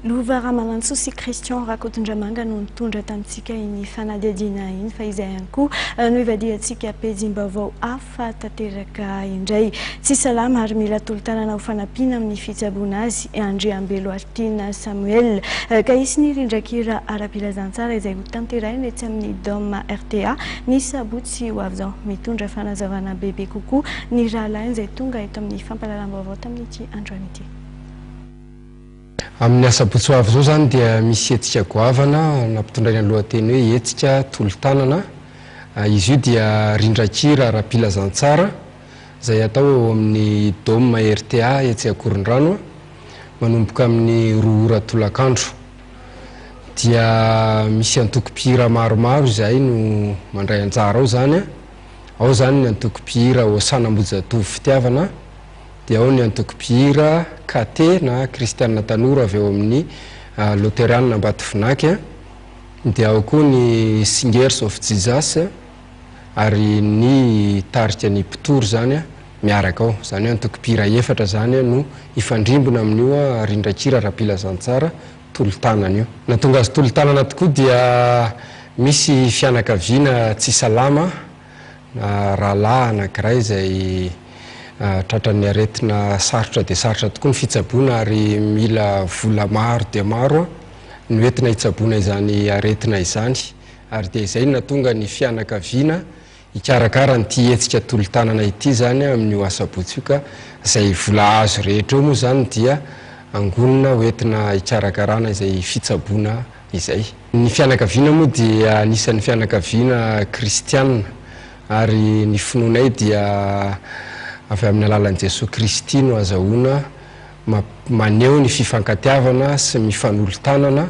Lova Ramanantso sy Christian Rakotondramanga no nitondra tamintsika iny fanadihadiana iny fa izay ihany koa no ivadiantsika pejim-baovao hafa tanteraka indray. Tsy salama ary mila tolo-tanana ho fanampiana amin'ny fitsaboana azy Andriambelo Artina Samuel ka isy rindrakira ara-pilazantsara izay ho tanteraina etsy amin'ny Dôme RTA ny sabotsy ho avy izao mitondra fanazavana bebe kokoa ny rahalahy izay tonga eto amin'ny fampalalam-baovao tamin'ity androany ity. Amin'ny asabotsy ho avy izao zany dia misy hetsika goavana nampitondraina lohateny hoe hetsika tolo-tanana. Izy io dia rindrakira ara-pilazantsara izay atao eo amin'ny Dôme RTA etsy Akorondrano manomboka amin'ny 2 ora tolakandro. Dia misy antoko-pihira maromaro izay no mandray anjara ao zany. Ao zany ny antoko-pihira Hosanam-Bojatovo Fitiavana, dia ao ny antoko-pihira KT na Kristianina Tanora avy eo amin'ny Loterana Ambatovinaky, dia ao koa ny Singers of Jesus ary ny Tarika ny Pitory zany miaraka ao. Zany hoe antoko-pihira efatra zany no ifandrimbona amin'io rindrakira ara-pilazantsara tolo-tanana io. Nahatonga azy tolo-tanana tokoa dia misy fianakaviana tsy salama rahalahy anankiray izay tratran'ny aretina sarotra dia sarotra tokoa ny fitsaboana ary mila vola maro dia maro no entina hitsaboana izany aretina izany. Ary dia izay nahatonga ny fianakaviana hikarakara n'ity hetsika tolo-tanana ity zany amin'io asabotsy io ka izay vola azo rehetra eo moa zany dia angonina hoentina hikarakarana izay fitsaboana izay. Ny fianakaviana moa dia anisan'ny fianakaviana kristianina ary ny finoanay dia avy amin'ny alalan'i Jesosy Kristy no azahoana maneho ny fifankatiavana sy mifanolo-tanana,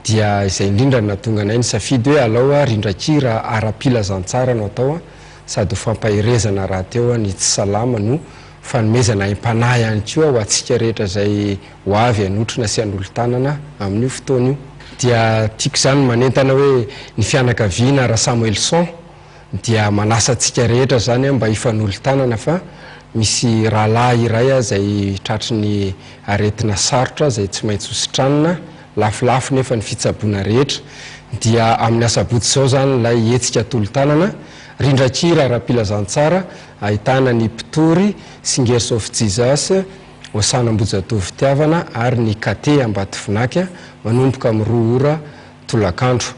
dia izay indrindra nahatonga anay nisafidy hoe alao rindrakira ara-pilazantsara no atao sady ho fampahirezana rahateo ny tsy salama no fanomezana im-panahy ihany koa ho antsika rehetra izay ho avy hanotrona sy hanolo-tanana amin'io fotoana io. Dia tiako zany manentana hoe ny fianakaviana Ra Samuelson dia manasa antsika rehetra zany mba hifanolo-tanana fa misy rahalahy iray izay tratry ny aretina sarotra izay tsy maintsy hositranina lafilafo nefa ny fitsaboana rehetra. Dia amin'ny asabotsy izao zany ilay hetsika tolo-tanana rindrakira ara-pilazantsara ahitana ny Pitory, Singers of Jesus, Hosanam-Bojatovo Fitiavana ary ny KT Ambatovinaky manomboka amin'ny 2 ora tolakandro.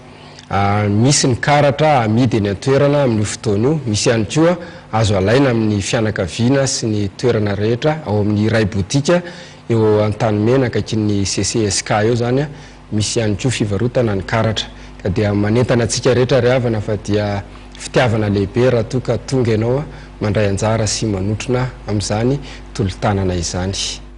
Misy ny karatra amidy eny an-toerana amin'ny fotoana io, misy ihany koa azo alaina amin'ny fianakaviana sy ny toerana rehetra ao amin'ny Ray Botika eo Antanimena akaikin'ny CCSK eo zany misy ihany koa fivarotana ny karatra. Ka dia manentana antsika rehetra ry havana fa dia fitiavana lehibe raha toa ka tonga ianao mandray anjara sy manotrona amin'izany tolo-tanana izany.